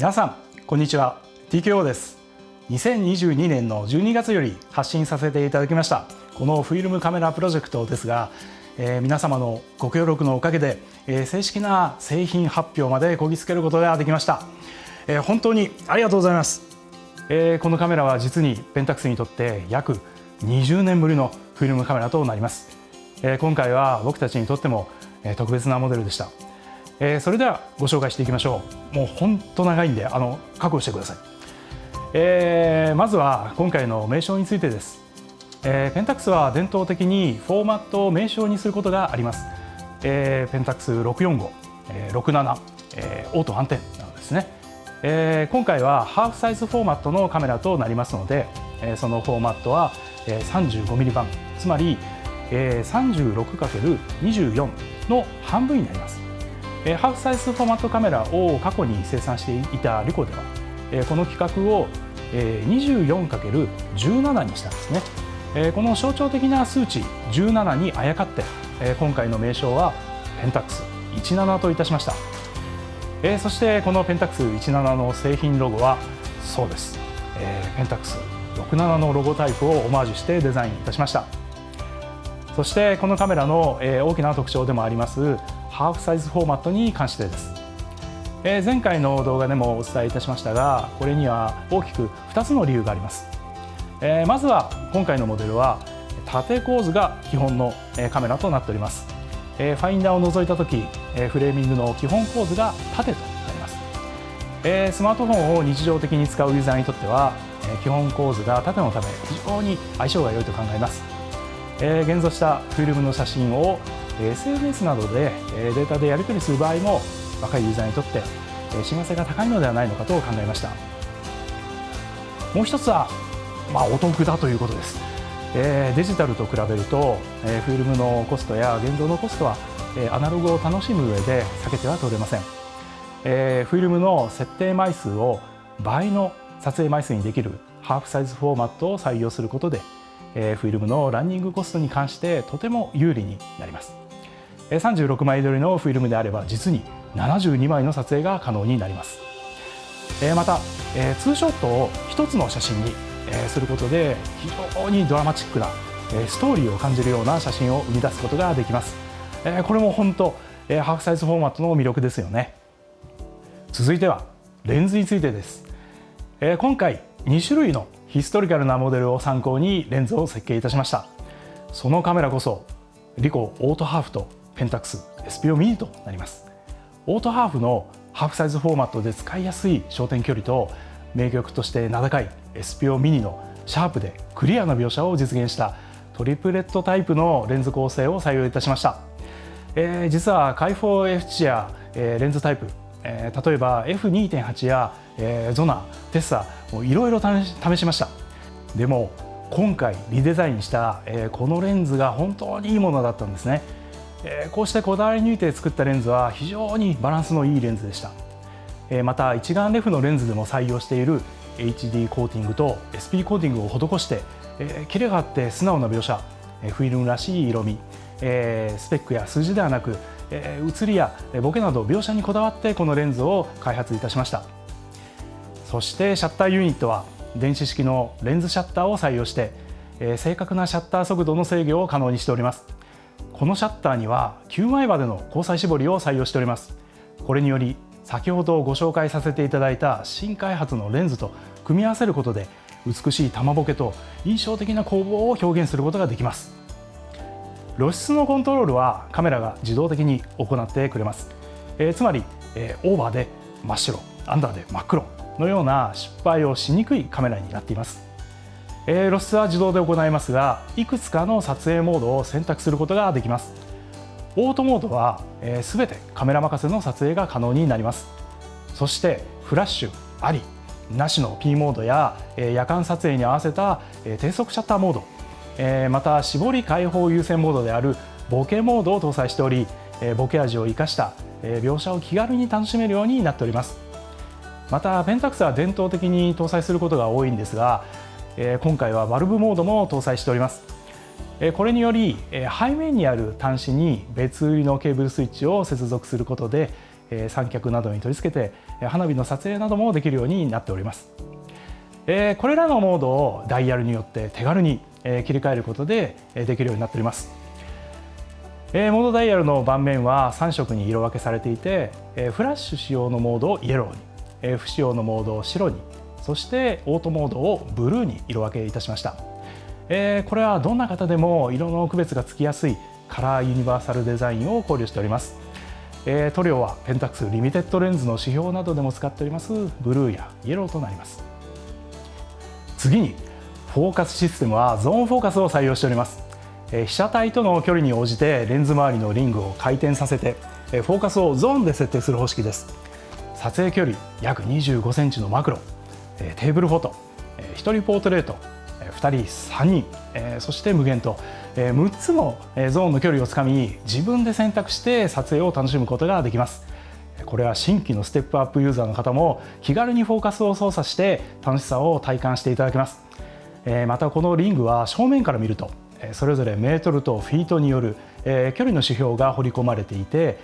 皆さんこんにちは、 TKO です。2022年の12月より発信させていただきましたこのフィルムカメラプロジェクトですが、皆様のご協力のおかげで、正式な製品発表までこぎつけることができました。本当にありがとうございます。このカメラは実にペンタックスにとって約20年ぶりのフィルムカメラとなります。今回は僕たちにとっても特別なモデルでした。それではご紹介していきましょう。もう本当長いんで覚悟してください。まずは今回の名称についてです。ペンタックスは伝統的にフォーマットを名称にすることがあります。ペンタックス645、67、オート反転などですね。今回はハーフサイズフォーマットのカメラとなりますので、そのフォーマットは 35mm 版、つまり 36×24 の半分になります。ハーフサイズフォーマットカメラを過去に生産していたリコでは、この規格を 24×17 にしたんですね。この象徴的な数値17にあやかって、今回の名称はペンタックス17といたしました。そしてこのペンタックス17の製品ロゴはそうです、ペンタックス67のロゴタイプをオマージュしてデザインいたしました。そしてこのカメラの大きな特徴でもありますハーフサイズフォーマットに関してです。前回の動画でもお伝えいたしましたが、これには大きく2つの理由があります。まずは今回のモデルは縦構図が基本のカメラとなっております。ファインダーを覗いた時、フレーミングの基本構図が縦となります。スマートフォンを日常的に使うユーザーにとっては基本構図が縦のため非常に相性が良いと考えます。現像したフィルムの写真を SNS などでデータでやり取りする場合も若いユーザーにとって親和性が高いのではないのかと考えました。もう一つは、お得だということです。デジタルと比べるとフィルムのコストや現像のコストはアナログを楽しむ上で避けては通れません。フィルムの設定枚数を倍の撮影枚数にできるハーフサイズフォーマットを採用することでフィルムのランニングコストに関してとても有利になります。36枚撮りのフィルムであれば実に72枚の撮影が可能になります。またツーショットを1つの写真にすることで非常にドラマチックなストーリーを感じるような写真を生み出すことができます。これも本当ハーフサイズフォーマットの魅力ですよね。続いてはレンズについてです。今回2種類のヒストリカルなモデルを参考にレンズを設計いたしました。そのカメラこそリコオートハーフとペンタックス SPO ミニとなります。オートハーフのハーフサイズフォーマットで使いやすい焦点距離と名曲として名高い SPO ミニのシャープでクリアな描写を実現したトリプレットタイプのレンズ構成を採用いたしました。実は開放 F 値やレンズタイプ、例えば F2.8 やゾナ、テッサいろいろ試しました。でも今回リデザインしたこのレンズが本当にいいものだったんですね。こうしてこだわり抜いて作ったレンズは非常にバランスのいいレンズでした。また一眼レフのレンズでも採用している HD コーティングと SP コーティングを施してキレがあって素直な描写、フィルムらしい色味、スペックや数字ではなく写りやボケなど描写にこだわってこのレンズを開発いたしました。そしてシャッターユニットは電子式のレンズシャッターを採用して正確なシャッター速度の制御を可能にしております。このシャッターには9枚までの光彩絞りを採用しております。これにより先ほどご紹介させていただいた新開発のレンズと組み合わせることで美しい玉ボケと印象的な光芒を表現することができます。露出のコントロールはカメラが自動的に行ってくれます。つまりオーバーで真っ白、アンダーで真っ黒のような失敗をしにくいカメラになっています。露出は自動で行いますが、いくつかの撮影モードを選択することができます。オートモードは全てカメラ任せの撮影が可能になります。そしてフラッシュありなしの P モードや夜間撮影に合わせた低速シャッターモード、また絞り開放優先モードであるボケモードを搭載しており、ボケ味を生かした描写を気軽に楽しめるようになっております。またペンタックスは伝統的に搭載することが多いんですが、今回はバルブモードも搭載しております。これにより背面にある端子に別売りのケーブルスイッチを接続することで三脚などに取り付けて花火の撮影などもできるようになっております。これらのモードをダイヤルによって手軽に切り替えることでできるようになっております。モードダイヤルの盤面は3色に色分けされていて、フラッシュ仕様のモードをイエローに、不使用のモードを白に、そしてオートモードをブルーに色分けいたしました。これはどんな方でも色の区別がつきやすいカラーユニバーサルデザインを考慮しております。塗料はペンタックスリミテッドレンズの指標などでも使っておりますブルーやイエローとなります。次にフォーカスシステムはゾーンフォーカスを採用しております。被写体との距離に応じてレンズ周りのリングを回転させてフォーカスをゾーンで設定する方式です。撮影距離約25センチのマクロ、テーブルフォト、1人ポートレート、2人3人、そして無限と6つのゾーンの距離をつかみ自分で選択して撮影を楽しむことができます。これは新規のステップアップユーザーの方も気軽にフォーカスを操作して楽しさを体感していただけます。またこのリングは正面から見るとそれぞれメートルとフィートによる距離の指標が彫り込まれていて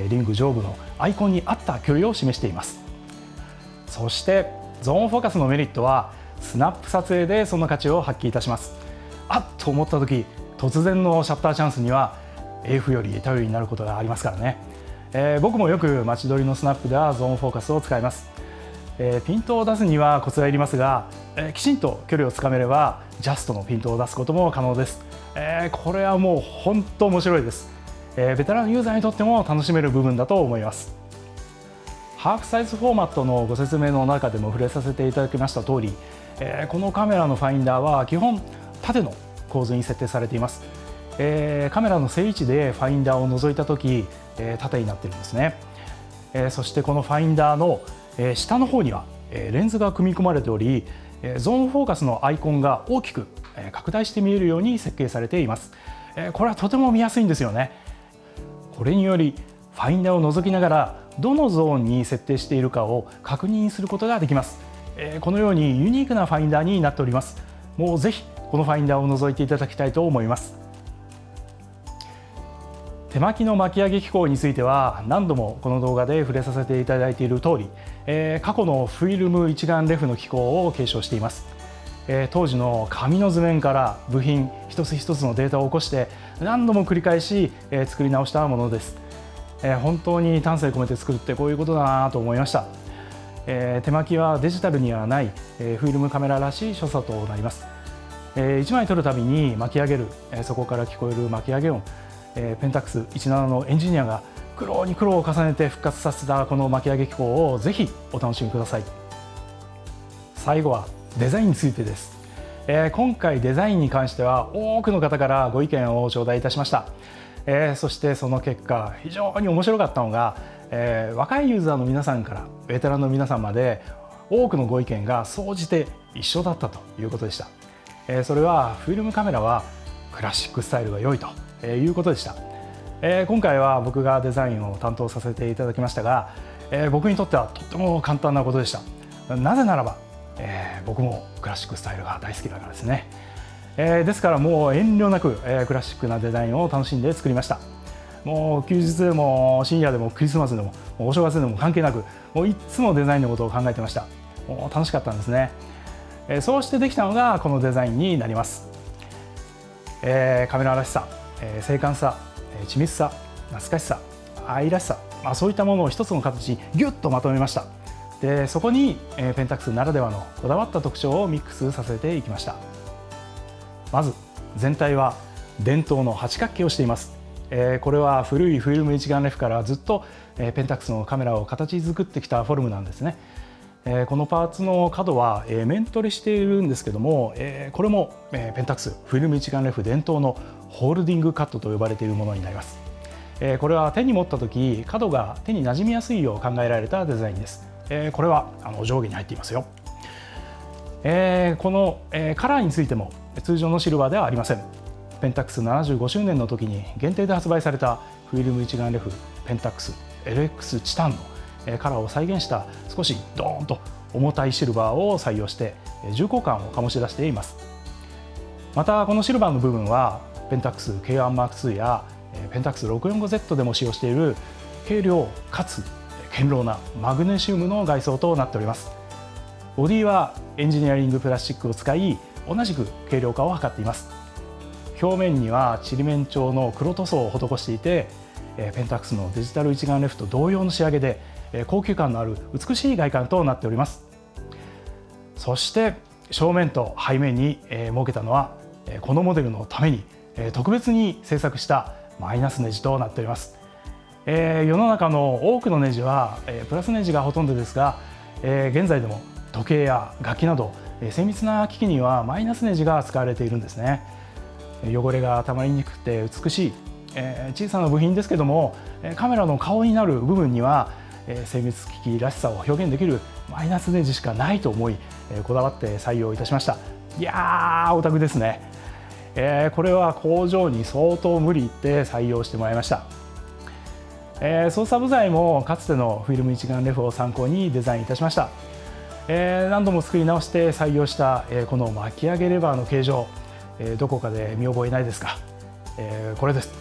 リング上部のアイコンに合った距離を示しています。そしてゾーンフォーカスのメリットはスナップ撮影でその価値を発揮いたします。あっと思った時突然のシャッターチャンスには AF より頼りになることがありますからね。僕もよく街撮りのスナップではゾーンフォーカスを使います。ピントを出すにはコツがいりますが、きちんと距離をつかめればジャストのピントを出すことも可能です。これはもう本当面白いです。ベテランユーザーにとっても楽しめる部分だと思います。ハーフサイズフォーマットのご説明の中でも触れさせていただきました通り、このカメラのファインダーは基本縦の構図に設定されています。カメラの正位置でファインダーを覗いた時、縦になっているんですね。そしてこのファインダーの下の方にはレンズが組み込まれており、ゾーンフォーカスのアイコンが大きく拡大して見えるように設計されています。これはとても見やすいんですよね。これによりファインダーを覗きながらどのゾーンに設定しているかを確認することができます。このようにユニークなファインダーになっております。もうぜひこのファインダーを覗いていただきたいと思います。手巻きの巻き上げ機構については何度もこの動画で触れさせていただいている通り、過去のフィルム一眼レフの機構を継承しています。当時の紙の図面から部品一つ一つのデータを起こして何度も繰り返し作り直したものです。本当に丹精込めて作るってこういうことだなと思いました。手巻きはデジタルにはないフィルムカメラらしい所作となります。1枚撮るたびに巻き上げるそこから聞こえる巻き上げ音、ペンタックス17のエンジニアが苦労に苦労を重ねて復活させたこの巻き上げ機構をぜひお楽しみください。最後はデザインについてです。今回デザインに関しては多くの方からご意見を頂戴いたしました。そしてその結果非常に面白かったのが、若いユーザーの皆さんからベテランの皆さんまで多くのご意見が総じて一緒だったということでした。それはフィルムカメラはクラシックスタイルが良いということでした。今回は僕がデザインを担当させていただきましたが、僕にとってはとっても簡単なことでした。なぜならば、僕もクラシックスタイルが大好きだからですね。ですからもう遠慮なく、クラシックなデザインを楽しんで作りました。もう休日でも深夜でもクリスマスでもお正月でも関係なく、もういつもデザインのことを考えてました。もう楽しかったんですね。そうしてできたのがこのデザインになります。カメラらしさ、精悍さ、緻密さ、懐かしさ、愛らしさ、そういったものを一つの形にギュッとまとめました。でそこにペンタックスならではのこだわった特徴をミックスさせていきました。まず全体は伝統の八角形をしています。これは古いフィルム一眼レフからずっとペンタックスのカメラを形作ってきたフォルムなんですね。このパーツの角は面取りしているんですけども、これもペンタックスフィルム一眼レフ伝統のホールディングカットと呼ばれているものになります。これは手に持った時角が手に馴染みやすいよう考えられたデザインです。これは上下に入っていますよ。このカラーについても通常のシルバーではありません。ペンタックス75周年の時に限定で発売されたフィルム一眼レフペンタックス LX チタンのカラーを再現した少しドーンと重たいシルバーを採用して重厚感を醸し出しています。またこのシルバーの部分はペンタックス K1M2 やペンタックス 645Z でも使用している軽量かつ堅牢なマグネシウムの外装となっております。ボディはエンジニアリングプラスチックを使い、同じく軽量化を図っています。表面にはちりめん調の黒塗装を施していて、ペンタックスのデジタル一眼レフと同様の仕上げで高級感のある美しい外観となっております。そして正面と背面に設けたのはこのモデルのために特別に製作したマイナスネジとなっております。世の中の多くのネジはプラスネジがほとんどですが、現在でも時計や楽器など精密な機器にはマイナスネジが使われているんですね。汚れがたまりにくくて美しい小さな部品ですけども、カメラの顔になる部分には精密機器らしさを表現できるマイナスネジしかないと思い、こだわって採用いたしました。いやー、オタクですね。これは工場に相当無理言って採用してもらいました。操作部材もかつてのフィルム一眼レフを参考にデザインいたしました。何度も作り直して採用したこの巻き上げレバーの形状、どこかで見覚えないですか？これです。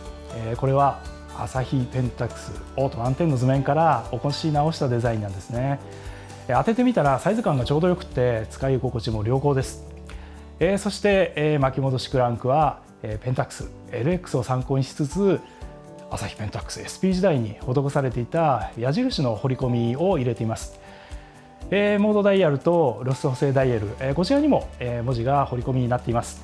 これはアサヒペンタックスオート110の図面から起こし直したデザインなんですね。当ててみたらサイズ感がちょうどよくて使い心地も良好です。そして、巻き戻しクランクは、ペンタックス LX を参考にしつつ、アサヒペンタックス SP 時代に施されていた矢印の彫り込みを入れています。モードダイヤルと露出補正ダイヤル、こちらにも、文字が彫り込みになっています。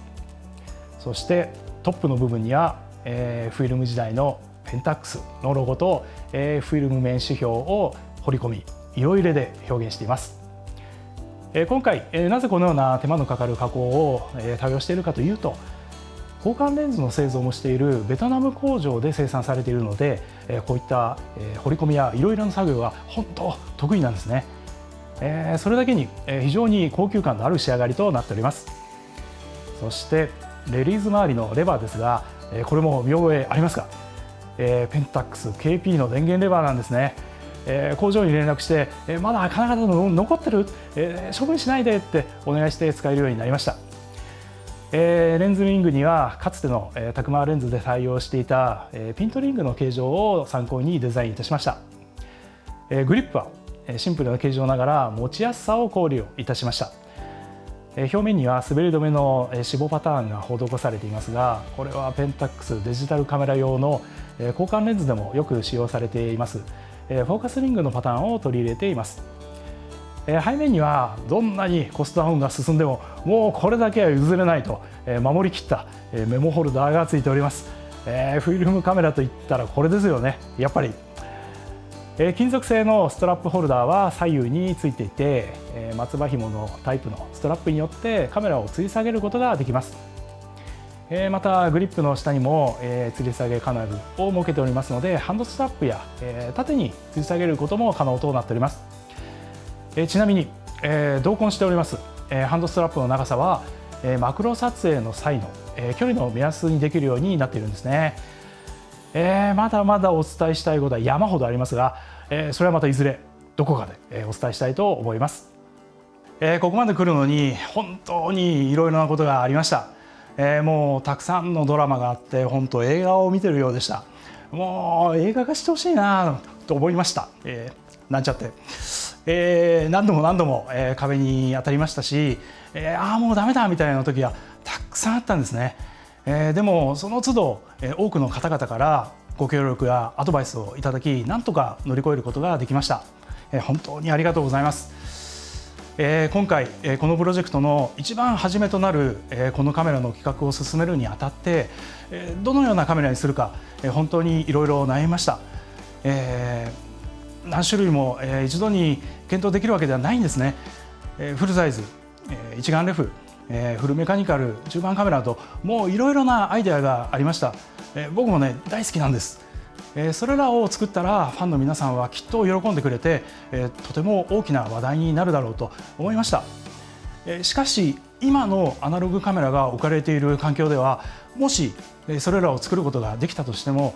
そしてトップの部分には、フィルム時代のペンタックスのロゴと、フィルム面指標を彫り込み色入れで表現しています。今回なぜこのような手間のかかる加工を多用しているかというと、交換レンズの製造もしているベトナム工場で生産されているので、こういった彫り込みや色々な作業が本当得意なんですね。それだけに非常に高級感のある仕上がりとなっております。そしてレリース周りのレバーですが、これも見覚えありますか？ペンタックス KP の電源レバーなんですね。工場に連絡して、まだ金型の残ってる、処分しないでってお願いして使えるようになりました。レンズリングにはかつてのタクマレンズで採用していたピントリングの形状を参考にデザインいたしました。グリップはシンプルな形状ながら持ちやすさを考慮いたしました。表面には滑り止めの脂肪パターンが施されていますが、これはペンタックスデジタルカメラ用の交換レンズでもよく使用されています。フォーカスリングのパターンを取り入れています。背面にはどんなにコストダウンが進んでももうこれだけは譲れないと守りきったメモホルダーがついております。フィルムカメラといったらこれですよね。やっぱり金属製のストラップホルダーは左右についていて、松葉紐のタイプのストラップによってカメラを吊り下げることができます。またグリップの下にも吊り下げ金具を設けておりますので、ハンドストラップや縦に吊り下げることも可能となっております。ちなみに同梱しておりますハンドストラップの長さはマクロ撮影の際の距離の目安にできるようになっているんですね。まだまだお伝えしたいことは山ほどありますが、それはまたいずれどこかでお伝えしたいと思います。ここまで来るのに本当にいろいろなことがありました。もうたくさんのドラマがあって本当映画を見てるようでした。もう映画化してほしいなと思いました。なんちゃって、何度も壁に当たりましたし、もうダメだみたいな時がたくさんあったんですね。でもその都度多くの方々からご協力やアドバイスをいただき、なんとか乗り越えることができました。本当にありがとうございます。今回このプロジェクトの一番初めとなるこのカメラの企画を進めるにあたってどのようなカメラにするか本当にいろいろ悩みました。何種類も一度に検討できるわけではないんですね。フルサイズ、一眼レフ、フルメカニカル、中盤カメラともういろいろなアイデアがありました。僕もね大好きなんです。それらを作ったらファンの皆さんはきっと喜んでくれてとても大きな話題になるだろうと思いました。しかし今のアナログカメラが置かれている環境ではもしそれらを作ることができたとしても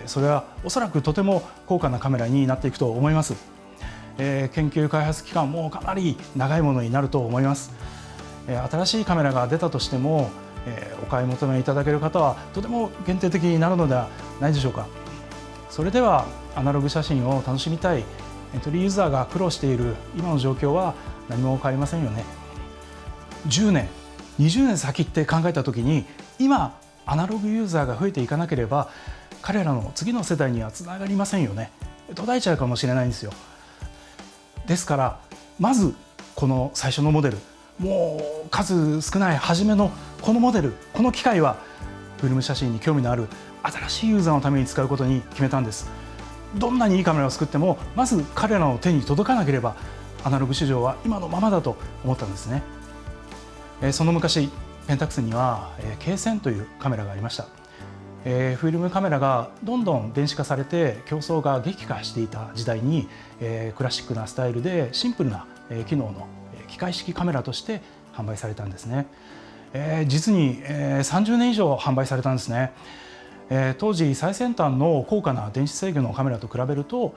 それはおそらくとても高価なカメラになっていくと思います。研究開発期間もかなり長いものになると思います。新しいカメラが出たとしてもお買い求めいただける方はとても限定的になるのではないでしょうか。それではアナログ写真を楽しみたいエントリーユーザーが苦労している今の状況は何も変わりませんよね。10年、20年先って考えた時に、今アナログユーザーが増えていかなければ彼らの次の世代にはつながりませんよね。途絶えちゃうかもしれないんですよ。ですからまずこの最初のモデル、もう数少ない初めのこのモデル、この機械はフィルム写真に興味のある新しいユーザーのために使うことに決めたんです。どんなにいいカメラを作ってもまず彼らの手に届かなければアナログ市場は今のままだと思ったんですね。その昔ペンタックスにはK1000というカメラがありました。フィルムカメラがどんどん電子化されて競争が激化していた時代にクラシックなスタイルでシンプルな機能の機械式カメラとして販売されたんですね。実に30年以上販売されたんですね。当時最先端の高価な電子制御のカメラと比べると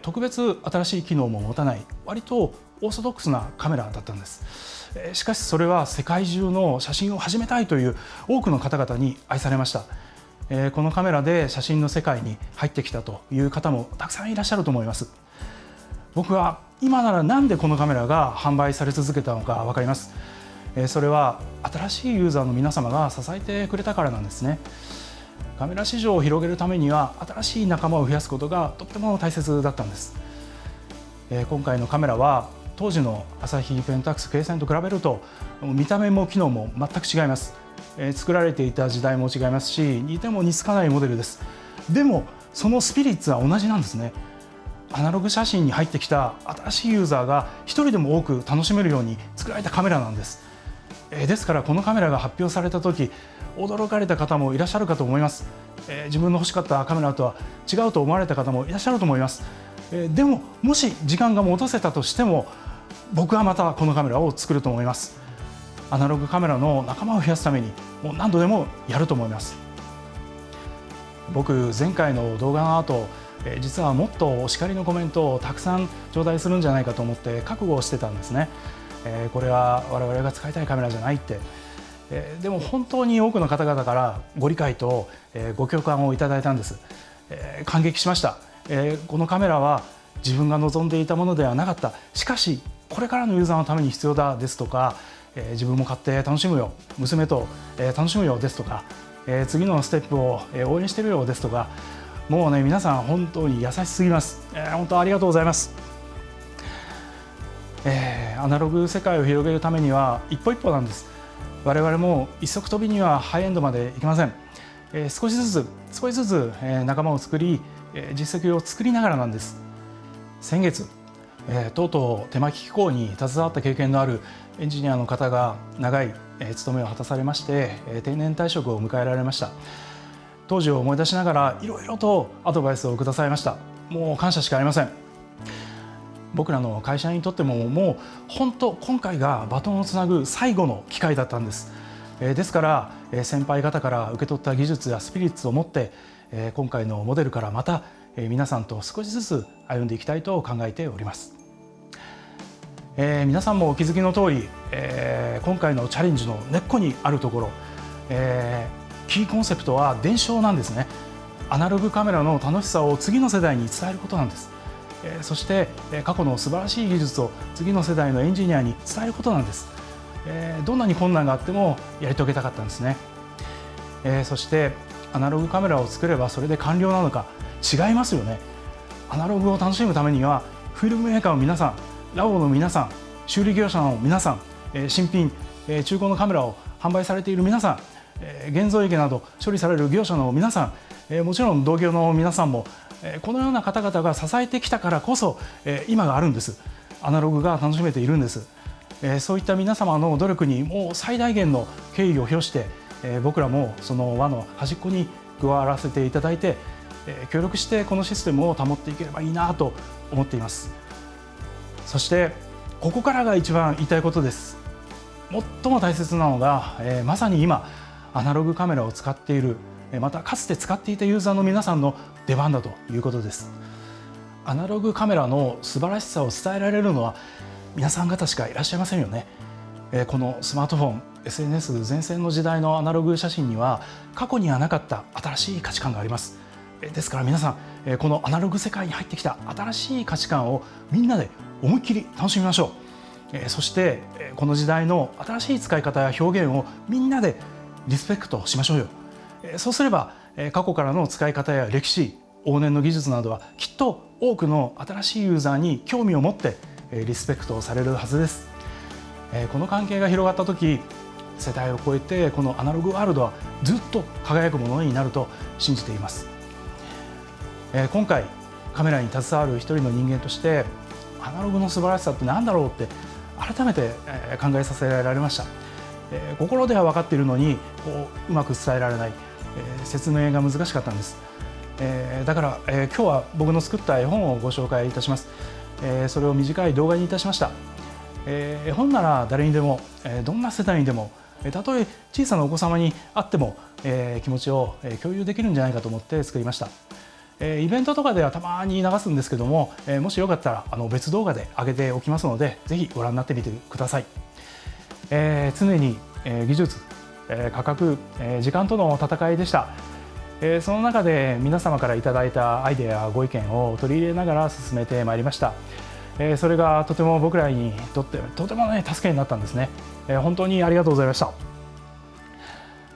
特別新しい機能も持たない割とオーソドックスなカメラだったんです。しかしそれは世界中の写真を始めたいという多くの方々に愛されました。このカメラで写真の世界に入ってきたという方もたくさんいらっしゃると思います。僕は今ならなんでこのカメラが販売され続けたのか分かります。それは新しいユーザーの皆様が支えてくれたからなんですね。カメラ市場を広げるためには新しい仲間を増やすことがとっても大切だったんです。今回のカメラは当時のアサヒペンタックスK1000と比べると見た目も機能も全く違います。作られていた時代も違いますし、似ても似つかないモデルです。でもそのスピリッツは同じなんですね。アナログ写真に入ってきた新しいユーザーが一人でも多く楽しめるように作られたカメラなんです。ですからこのカメラが発表された時驚かれた方もいらっしゃるかと思います。自分の欲しかったカメラとは違うと思われた方もいらっしゃると思います。でももし時間が戻せたとしても僕はまたこのカメラを作ると思います。アナログカメラの仲間を増やすためにもう何度でもやると思います。僕前回の動画の後実はもっとお叱りのコメントをたくさん頂戴するんじゃないかと思って覚悟をしてたんですね。これは我々が使いたいカメラじゃないって。でも本当に多くの方々からご理解とご共感をいただいたんです。感激しました。このカメラは自分が望んでいたものではなかった。しかしこれからのユーザーのために必要だですとか、自分も買って楽しむよ、娘と楽しむよですとか、次のステップを応援してるよですとか、もうね皆さん本当に優しすぎます。本当ありがとうございます。アナログ世界を広げるためには一歩一歩なんです。我々も一足飛びにはハイエンドまでいきません。少しずつ仲間を作り実績を作りながらなんです。先月とうとう手巻き機構に携わった経験のあるエンジニアの方が長い務めを果たされまして定年退職を迎えられました。当時を思い出しながらいろいろとアドバイスをくださいました。もう感謝しかありません。僕らの会社にとってももう本当今回がバトンをつなぐ最後の機会だったんです。ですから先輩方から受け取った技術やスピリッツを持って今回のモデルからまた皆さんと少しずつ歩んでいきたいと考えております。皆さんもお気づきの通り今回のチャレンジの根っこにあるところキーコンセプトは伝承なんですね。アナログカメラの楽しさを次の世代に伝えることなんです。そして過去の素晴らしい技術を次の世代のエンジニアに伝えることなんです。どんなに困難があってもやり遂げたかったんですね。そしてアナログカメラを作ればそれで完了なのか、違いますよね。アナログを楽しむためにはフィルムメーカーの皆さん、ラボの皆さん、修理業者の皆さん、新品、中古のカメラを販売されている皆さん、現像池など処理される業者の皆さん、もちろん同業の皆さんもこのような方々が支えてきたからこそ今があるんです。アナログが楽しめているんです。そういった皆様の努力にもう最大限の敬意を表して僕らもその輪の端っこに加わらせていただいて協力してこのシステムを保っていければいいなと思っています。そしてここからが一番言いたいことです。最も大切なのがまさに今アナログカメラを使っている、またかつて使っていたユーザーの皆さんの出番だということです。アナログカメラの素晴らしさを伝えられるのは皆さん方しかいらっしゃいませんよね。このスマートフォン、SNS 前線の時代のアナログ写真には過去にはなかった新しい価値観があります。ですから皆さんこのアナログ世界に入ってきた新しい価値観をみんなで思いっきり楽しみましょう。そしてこの時代の新しい使い方や表現をみんなでリスペクトしましょうよ。そうすれば過去からの使い方や歴史、往年の技術などはきっと多くの新しいユーザーに興味を持ってリスペクトされるはずです。この関係が広がった時、世代を超えてこのアナログワールドはずっと輝くものになると信じています。今回カメラに携わる一人の人間としてアナログの素晴らしさって何だろうって改めて考えさせられました。心では分かっているのにうまく伝えられない、説明が難しかったんです。だから、今日は僕の作った絵本をご紹介いたします。それを短い動画にいたしました。絵本なら誰にでも、どんな世代にでも、たとえ小さなお子様に会っても、気持ちを共有できるんじゃないかと思って作りました。イベントとかではたまに流すんですけども、もしよかったら別動画で上げておきますので、ぜひご覧になってみてください。常に技術、価格、時間との戦いでした。その中で皆様からいただいたアイデアやご意見を取り入れながら進めてまいりました。それがとても僕らにとってとてもね助けになったんですね。本当にありがとうございました。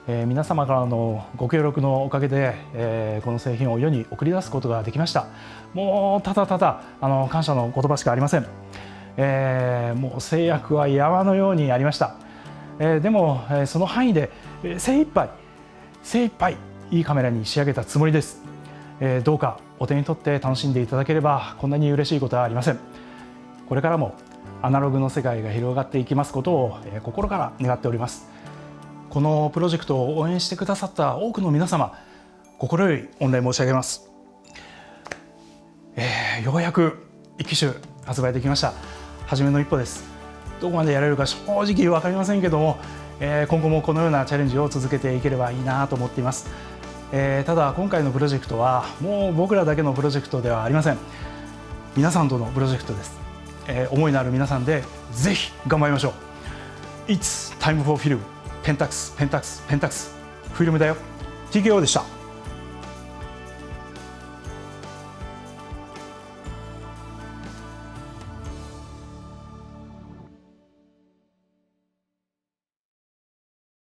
皆様からのご協力のおかげで、この製品を世に送り出すことができました。もうただただ感謝の言葉しかありません。もう制約は山のようにありました。でもその範囲で精一杯いいカメラに仕上げたつもりです。どうかお手に取って楽しんでいただければこんなに嬉しいことはありません。これからもアナログの世界が広がっていきますことを心から願っております。このプロジェクトを応援してくださった多くの皆様、心より御礼申し上げます。ようやく一機種発売できました。初めの一歩です。どこまでやれるか正直分かりませんけども、今後もこのようなチャレンジを続けていければいいなと思っています。ただ今回のプロジェクトはもう僕らだけのプロジェクトではありません。皆さんとのプロジェクトです。思いのある皆さんでぜひ頑張りましょう。It's time for film。ペンタックスフィルムだよ。TKO でした。